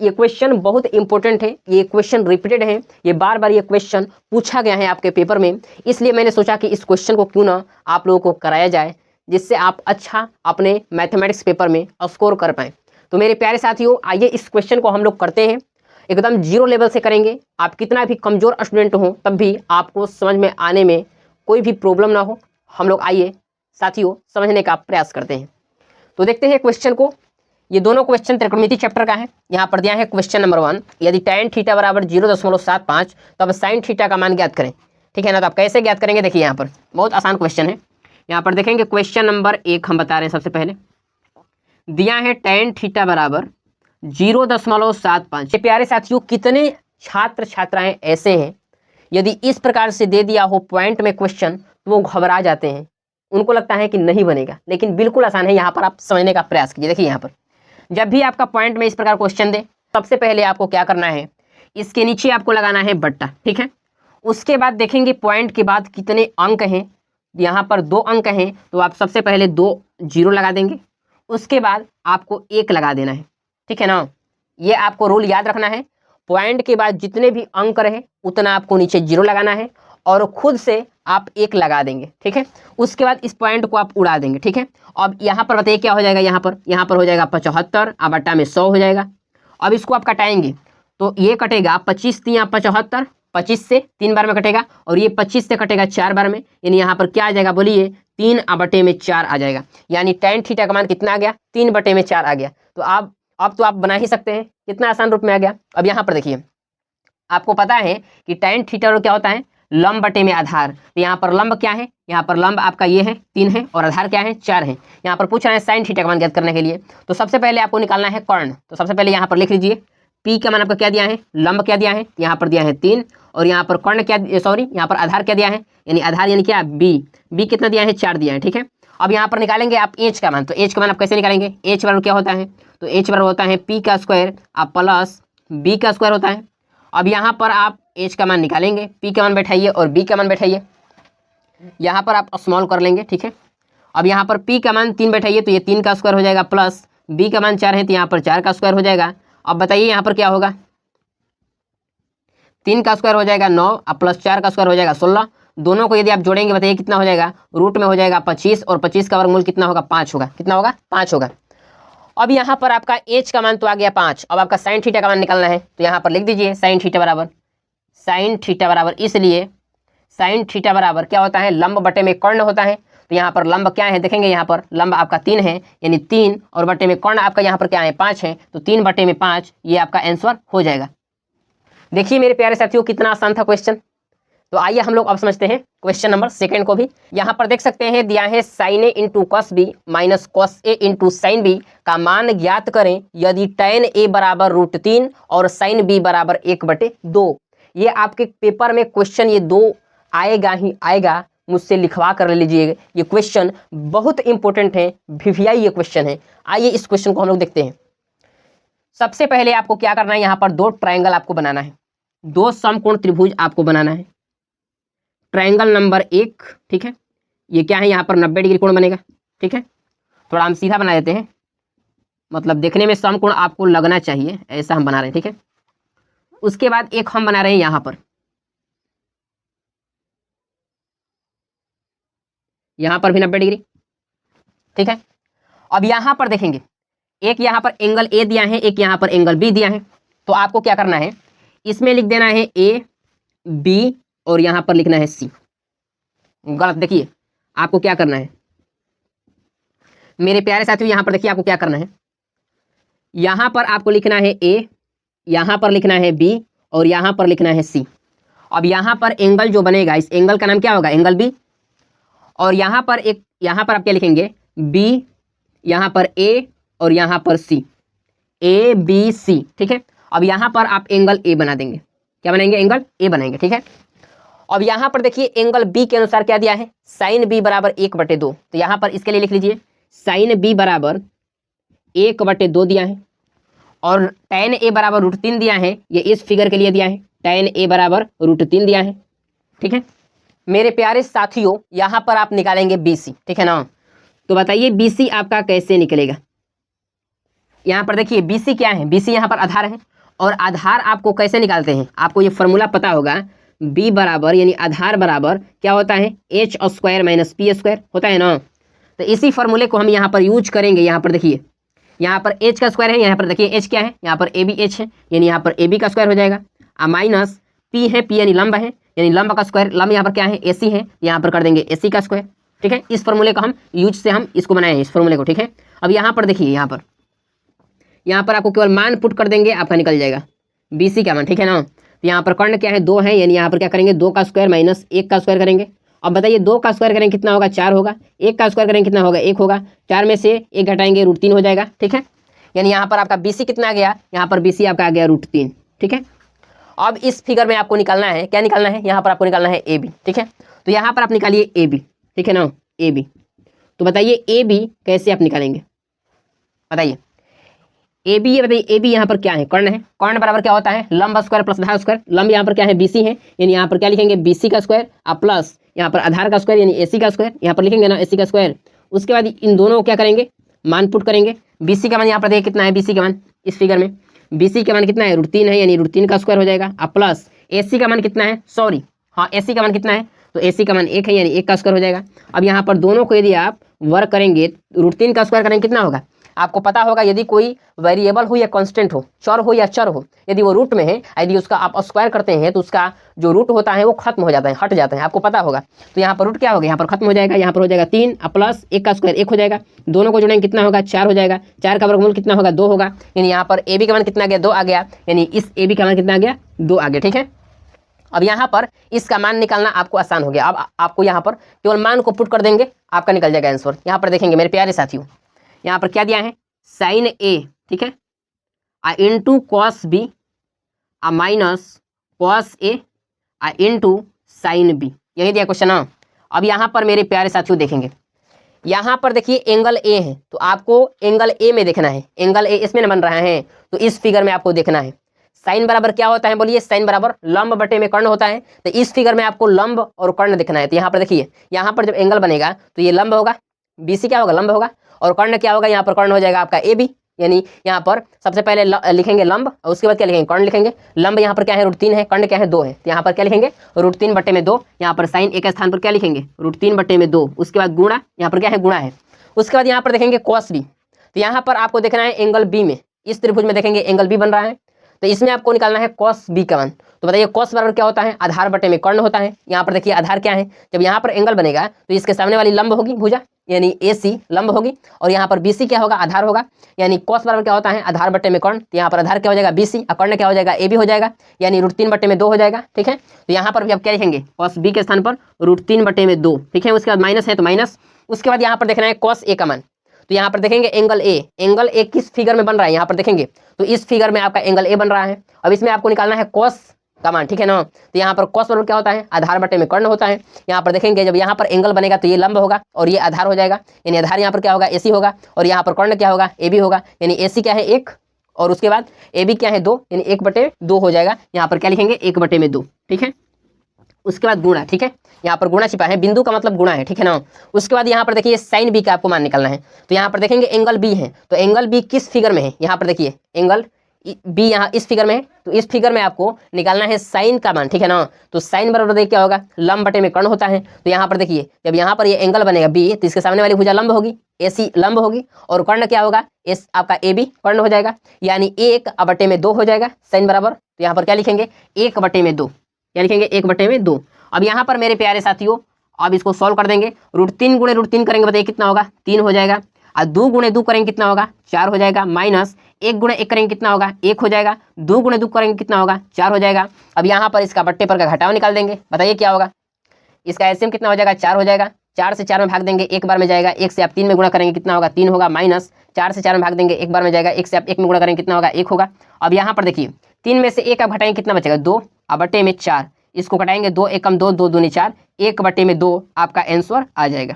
ये क्वेश्चन बहुत इंपॉर्टेंट है, ये क्वेश्चन रिपीटेड है, ये बार बार ये क्वेश्चन पूछा गया है आपके पेपर में, इसलिए मैंने सोचा कि इस क्वेश्चन को क्यों ना आप लोगों को कराया जाए, जिससे आप अच्छा अपने मैथमेटिक्स पेपर में स्कोर कर पाएँ। तो मेरे प्यारे साथियों, आइए इस क्वेश्चन को हम लोग करते हैं, एकदम जीरो लेवल से करेंगे। आप कितना भी कमज़ोर स्टूडेंट हो तब भी आपको समझ में आने में कोई भी प्रॉब्लम ना हो। हम लोग आइए साथियों समझने का प्रयास करते हैं। तो देखते हैं क्वेश्चन को। ये दोनों क्वेश्चन त्रिकोणमिति चैप्टर का है। यहाँ पर दिया है क्वेश्चन नंबर 1, यदि tan थीटा बराबर 0.75 तो अब sin थीटा का मान ज्ञात करें। ठीक है ना, तो आप कैसे ज्ञात करेंगे, देखिए यहाँ पर बहुत आसान क्वेश्चन है। यहाँ पर देखेंगे क्वेश्चन नंबर 1 हम बता रहे हैं। सबसे पहले दिया है tan थीटा बराबर 0.75। प्यारे साथियों, कितने छात्र छात्राएं ऐसे हैं यदि इस प्रकार से दे दिया हो पॉइंट में क्वेश्चन तो वो घबरा जाते हैं, उनको लगता है कि नहीं बनेगा, लेकिन बिल्कुल आसान है। यहाँ पर आप समझने का प्रयास कीजिए। देखिए यहाँ पर जब भी आपका पॉइंट में इस प्रकार क्वेश्चन दे, सबसे पहले आपको क्या करना है, इसके नीचे आपको लगाना है बट्टा। ठीक है, उसके बाद देखेंगे पॉइंट के बाद कितने अंक हैं। यहाँ पर 2 अंक हैं तो आप सबसे पहले 2 जीरो लगा देंगे, उसके बाद आपको 1 लगा देना है। ठीक है ना, ये आपको रूल याद रखना है। पॉइंट के बाद जितने भी अंक रहे उतना आपको नीचे जीरो लगाना है और खुद से आप 1 लगा देंगे। ठीक है, उसके बाद इस पॉइंट को आप उड़ा देंगे। ठीक है, अब यहाँ पर बताइए क्या हो जाएगा, यहाँ पर हो जाएगा 75, अब बट्टा में 100 हो जाएगा। अब इसको आप कटाएंगे तो ये कटेगा 25 3 75, 25 से 3 बार में कटेगा और ये 25 से कटेगा 4 बार में, यानी यहाँ पर क्या आ जाएगा बोलिए, 3/4 आ जाएगा। यानी tan थीटा का मान कितना आ गया, 3/4 आ गया। तो अब तो आप बना ही सकते हैं, कितना आसान रूप में आ गया। अब यहाँ पर देखिए, आपको पता है कि tan थीटा क्या होता है, लंब बटे में आधार। तो यहाँ पर लंब क्या है, यहाँ पर लंब आपका ये है 3 है और आधार क्या है 4 है। यहाँ पर पूछ रहे हैं sin थीटा का मान ज्ञात करने के लिए, तो सबसे पहले आपको निकालना है कर्ण। तो सबसे पहले यहाँ पर लिख लीजिए, P का मान आपका क्या दिया है, लंब क्या दिया है, यहाँ पर दिया है 3 और यहाँ पर कर्ण क्या, सॉरी यहाँ पर आधार क्या दिया है, यानी आधार यानी क्या b कितना दिया है, 4 दिया है। ठीक है, अब यहाँ पर निकालेंगे आप h का मान। तो h का मान आप कैसे निकालेंगे, h बराबर क्या होता है, तो h बराबर होता है p का स्क्वायर आप प्लस b का स्क्वायर होता है। अब यहाँ पर आप h का मान निकालेंगे, p का मान बैठाइए और b का मान बैठाइए, यहाँ पर आप स्मॉल कर लेंगे। ठीक है, अब यहाँ पर p का मान 3 बैठाइए तो ये 3 का स्क्वायर हो जाएगा, प्लस b का मान 4 है तो यहाँ पर 4 का स्क्वायर हो जाएगा। अब बताइए यहाँ पर क्या होगा, 3 का स्क्वायर हो जाएगा 9 अब प्लस 4 का स्क्वायर हो जाएगा 16। दोनों को यदि आप जोड़ेंगे बताइए कितना हो जाएगा, रूट में हो जाएगा 25 और 25 का वर्गमूल कितना होगा, 5 होगा। कितना होगा, 5 होगा। अब यहाँ पर आपका h का मान तो आ गया 5, अब आपका sin थीटा का मान निकालना है। तो यहाँ पर लिख दीजिए sin थीटा बराबर इसलिए sin थीटा बराबर क्या होता है, लंब बटे में कर्ण होता है। तो यहाँ पर लंब क्या है, देखेंगे यहाँ पर लंब आपका 3 है, यानी 3 और बटे में कर्ण आपका यहाँ पर क्या है 5 है, तो 3/5 ये आपका आंसर हो जाएगा। देखिए मेरे प्यारे साथियों कितना आसान था क्वेश्चन। तो आइए हम लोग अब समझते हैं क्वेश्चन नंबर 2 को भी। यहाँ पर देख सकते हैं दिया है sin a into cos B minus cos A into sine B का मान ज्ञात करें यदि tan a बराबर √3 और sin b बराबर 1/2। ये आपके पेपर में क्वेश्चन ये 2 आएगा ही आएगा, मुझसे लिखवा कर ले लीजिएगा। ये क्वेश्चन बहुत इंपॉर्टेंट है, वीवीआई ये क्वेश्चन है। आइए इस क्वेश्चन को हम लोग देखते हैं। सबसे पहले आपको क्या करना है, यहाँ पर 2 ट्राइंगल आपको बनाना है, 2 समकोण त्रिभुज आपको बनाना है। ट्राइंगल नंबर 1, ठीक है, ये क्या है, यहाँ पर 90 डिग्री कोण बनेगा। ठीक है, थोड़ा हम सीधा बना देते हैं, मतलब देखने में समकोण आपको लगना चाहिए, ऐसा हम बना रहे हैं। ठीक है, उसके बाद एक हम बना रहे हैं यहाँ पर भी 90 डिग्री। ठीक है, अब यहाँ पर देखेंगे एक यहाँ पर एंगल ए दिया है, एक यहाँ पर एंगल बी दिया है। तो आपको क्या करना है, इसमें लिख देना है ए बी और यहाँ पर लिखना है सी। गलत, देखिए आपको क्या करना है मेरे प्यारे साथियों, यहाँ पर देखिए आपको क्या करना है, यहाँ पर आपको लिखना है ए, यहाँ पर लिखना है बी और यहाँ पर लिखना है सी। अब यहाँ पर एंगल जो बनेगा, इस एंगल का नाम क्या होगा, एंगल बी। और यहाँ पर आप क्या लिखेंगे, बी, यहाँ पर ए और यहाँ पर सी, ए बी सी। ठीक है, अब यहाँ पर आप एंगल ए बना देंगे, क्या बनाएंगे, एंगल ए बनाएंगे। ठीक है, अब यहाँ पर देखिए एंगल बी के अनुसार क्या दिया है, साइन बी बराबर 1/2। तो यहाँ पर इसके लिए लिख लीजिए साइन बी बराबर 1/2 दिया है और tan a बराबर √3 दिया है, ये इस फिगर के लिए दिया है, tan a बराबर √3 दिया है। ठीक है मेरे प्यारे साथियों, यहाँ पर आप निकालेंगे BC। ठीक है ना, तो बताइए BC आपका कैसे निकलेगा। यहाँ पर देखिए BC क्या है, BC यहाँ पर आधार है, और आधार आपको कैसे निकालते हैं, आपको ये फॉर्मूला पता होगा, B बराबर यानी आधार बराबर क्या होता है, H square minus P square होता है ना। तो इसी फॉर्मूले को हम यहाँ पर यूज करेंगे। यहाँ पर देखिए, यहाँ पर H का स्क्वायर है, यहाँ पर देखिए H क्या है, यहाँ पर AB H है, यानी यहाँ पर AB का स्क्वायर हो जाएगा, माइनस P है, P यानी लंब है, यानी लंब का स्क्वायर, लंब यहाँ पर क्या है AC है, यहाँ पर कर देंगे AC का स्क्वायर। ठीक है, इस फॉर्मूले का हम यूज से हम इसको बनाए हैं, इस फॉर्मूले को। ठीक है, अब यहाँ पर देखिए, यहाँ पर आपको केवल मान पुट कर देंगे, आपका निकल जाएगा BC का मान। ठीक है ना, तो यहाँ पर कर्ण क्या है, 2 है, यानी यहाँ पर क्या करेंगे, 2 का स्क्वायर माइनस 1 का स्क्वायर करेंगे। अब बताइए 2 का स्क्वायर करेंगे कितना होगा, 4 होगा, 1 का स्क्वायर करेंगे कितना होगा, 1 होगा, 4 में से 1 घटाएंगे √3 हो जाएगा। ठीक है, यानी यहाँ पर आपका BC कितना आ गया, यहाँ पर BC आपका आ गया √3। ठीक है, अब इस फिगर में आपको निकालना है, क्या निकालना है, यहाँ पर आपको निकालना है AB। ठीक है, तो यहाँ पर आप निकालिए AB। ठीक है ना, AB। तो बताइए AB कैसे आप निकालेंगे, बताइए AB, ये बताइए AB यहाँ पर क्या है, कर्ण है, कर्ण बराबर क्या होता है, लंब स्क्वायर प्लस आधार स्क्वायर। लंब यहाँ पर क्या है, BC है, यानी यहाँ पर क्या लिखेंगे, BC का स्क्वायर और प्लस यहाँ पर आधार का स्क्वायर यानी AC का स्क्वायर, यहाँ पर लिखेंगे ना AC का स्क्वायर। उसके बाद इन दोनों को क्या करेंगे, मान पुट करेंगे। BC का मान यहाँ पर देखिए कितना है, BC का मान इस फिगर में BC का मान कितना है, √3 है, यानी √3 का स्क्वायर हो जाएगा, और प्लस AC का मान कितना है, सॉरी हाँ AC का मान कितना है, तो AC का मान 1 है, यानी 1 का स्क्वायर हो जाएगा। अब यहाँ पर दोनों को यदि आप वर्क करेंगे, √3 का स्क्वायर करेंगे कितना होगा, आपको पता होगा, यदि कोई वेरिएबल हो या कांस्टेंट हो, चर हो या चर हो, यदि वो रूट में है, यदि उसका आप स्क्वायर करते हैं तो उसका जो रूट होता है वो खत्म हो जाता है, हट जाता है, आपको पता होगा। तो यहाँ पर रूट क्या होगा, यहाँ पर खत्म हो जाएगा, यहाँ पर हो जाएगा 3 प्लस 1 का स्क्वायर 1 हो जाएगा, दोनों को जोड़ेंगे कितना होगा, 4 हो जाएगा, 4 का वर्गमूल कितना होगा, 2 होगा, यानी यहाँ पर AB का मान कितना आ गया, 2 आ गया, यानी इस AB का मान कितना आ गया, 2 आ गया। ठीक है, अब यहाँ पर इसका मान निकालना आपको आसान हो गया। अब आपको यहाँ पर केवल मान को पुट कर देंगे, आपका निकल जाएगा आंसर। यहाँ पर देखेंगे मेरे प्यारे साथियों, यहाँ पर क्या दिया है, साइन A, ठीक है, into cos B minus cos A into sine B, यही दिया क्वेश्चन ना। अब यहाँ पर मेरे प्यारे साथियों देखेंगे, यहाँ पर देखिए एंगल A है, तो आपको एंगल A में देखना है, एंगल A इसमें न बन रहा है, तो इस फिगर में आपको देखना है। साइन बराबर क्या होता है, बोलिए, साइन बराबर लंब बटे में कर्ण होता है, तो इस फिगर में आपको लंब और कर्ण दिखना है। तो यहाँ पर देखिए, यहाँ पर जब एंगल बनेगा तो ये लंब होगा, BC क्या होगा, लंब होगा, और कर्ण क्या होगा, यहाँ पर कर्ण हो जाएगा आपका AB, यानी यहाँ पर सबसे पहले लिखेंगे लंब, और उसके बाद क्या लिखेंगे, कर्ण लिखेंगे। लंब यहाँ पर क्या है, √3 है, कर्ण क्या है, 2 है, तो यहाँ पर क्या लिखेंगे, √3 बटे में 2, यहाँ पर साइन A के स्थान पर क्या लिखेंगे, √3 बटे में 2, उसके बाद गुणा, यहाँ पर क्या है, गुणा है। उसके बाद यहाँ पर देखेंगे कॉस B, तो यहाँ पर आपको देखना है एंगल B में, इस त्रिभुज में देखेंगे एंगल B बन रहा है, तो इसमें आपको निकालना है कॉस B का मान। तो बताइए कॉस बराबर क्या होता है, आधार बटे में कर्ण होता है। यहाँ पर देखिए आधार क्या है, जब यहाँ पर एंगल बनेगा तो इसके सामने वाली लंब होगी भुजा, यानी AC लंब होगी, और यहाँ पर BC क्या होगा, आधार होगा, यानी कॉस बराबर क्या होता है, आधार बटे में कर्ण। तो यहाँ पर आधार क्या हो जाएगा, BC, और कर्ण क्या हो जाएगा, AB हो जाएगा, यानी √3 बटे में 2 हो जाएगा। ठीक है, तो यहाँ पर भी आप क्या लिखेंगे, कॉस B के स्थान पर √3 बटे में 2। ठीक है, उसके बाद माइनस है तो माइनस, उसके बाद यहाँ पर देखना है कॉस A का मान। तो यहाँ पर देखेंगे एंगल A किस फिगर में बन रहा है, यहाँ पर देखेंगे तो इस फिगर में आपका एंगल A बन रहा है। अब इसमें आपको निकालना है कॉस का मान। ठीक है ना, तो यहाँ पर कॉस बराबर क्या होता है, आधार बटे में कर्ण होता है। यहाँ पर देखेंगे जब यहाँ पर एंगल बनेगा तो ये लंब होगा और ये आधार हो जाएगा, यानी आधार यहाँ पर क्या होगा, AC होगा, और यहाँ पर कर्ण क्या होगा, AB होगा, यानी AC क्या है 1, और उसके बाद AB क्या है 2, यानी 1/2 हो जाएगा। यहाँ पर क्या लिखेंगे, 1/2। ठीक है, उसके बाद गुणा। ठीक है, यहाँ पर गुणा छिपा है, बिंदु का मतलब गुणा है। ठीक है ना, उसके बाद यहाँ पर देखिए साइन B का आपको मान निकालना है। तो यहाँ पर देखेंगे एंगल B है, तो एंगल B किस फिगर में है, यहाँ पर देखिए एंगल B यहाँ इस फिगर में है, तो इस फिगर में आपको निकालना है साइन का मान। ठीक है ना, तो साइन बराबर देखिए क्या होगा, लंब बटे में कर्ण होता है। तो यहाँ पर देखिए जब यहाँ पर ये एंगल बनेगा B, तो इसके सामने वाली भुजा लंब होगी, AC लंब होगी, और कर्ण क्या होगा, S आपका AB कर्ण हो जाएगा, यानी 1/2 हो जाएगा साइन बराबर। तो यहाँ पर क्या लिखेंगे, 1/2, क्या लिखेंगे, 1/2। अब यहाँ पर मेरे प्यारे साथियों अब इसको सॉल्व कर देंगे, √3 गुणे √3 करेंगे, बताइए कितना होगा, 3 हो जाएगा, और 2 गुणे 2 करेंगे कितना होगा, 4 हो जाएगा, माइनस 1 गुणे 1 करेंगे कितना होगा, 1 हो जाएगा, 2 गुणे 2 करेंगे कितना होगा, 4 हो जाएगा। अब यहाँ पर इसका बट्टे पर का घटाव निकाल देंगे, बताइए क्या होगा, इसका एलसीएम कितना हो जाएगा, 4 हो जाएगा, 4 से 4 में भाग देंगे, एक बार में जाएगा, 1 से आप 3 में गुणा करेंगे कितना होगा, 3 होगा, माइनस 4 से 4 में भाग देंगे, एक बार में जाएगा, 1 से आप 1 में गुणा करेंगे कितना होगा, 1 होगा। अब यहाँ पर देखिए 3 में से 1 आप घटाएंगे कितना बचेगा, 2, और बट्टे में 4, इसको घटाएंगे, 2 1 कम 2, 2 दूनी 4, 1/2 आपका आंसर आ जाएगा।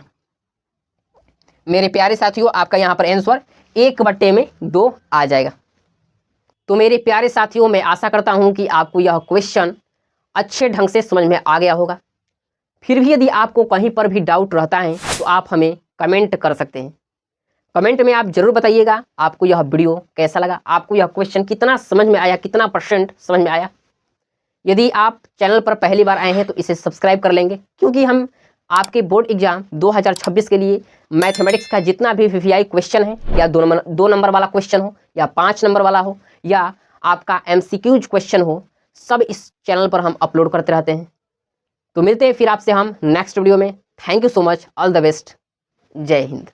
मेरे प्यारे साथियों आपका यहाँ पर आंसर 1/2 आ जाएगा। तो मेरे प्यारे साथियों मैं आशा करता हूँ कि आपको यह क्वेश्चन अच्छे ढंग से समझ में आ गया होगा। फिर भी यदि आपको कहीं पर भी डाउट रहता है तो आप हमें कमेंट कर सकते हैं। कमेंट में आप जरूर बताइएगा आपको यह वीडियो कैसा लगा, आपको यह क्वेश्चन कितना समझ में आया, कितना % समझ में आया। यदि आप चैनल पर पहली बार आए हैं तो इसे सब्सक्राइब कर लेंगे, क्योंकि हम आपके बोर्ड एग्जाम 2026 के लिए मैथमेटिक्स का जितना भी VVI क्वेश्चन है, या 2 नंबर वाला क्वेश्चन हो, या 5 नंबर वाला हो, या आपका MCQ क्वेश्चन हो, सब इस चैनल पर हम अपलोड करते रहते हैं। तो मिलते हैं फिर आपसे हम नेक्स्ट वीडियो में। Thank you so much, all the best, जय हिंद।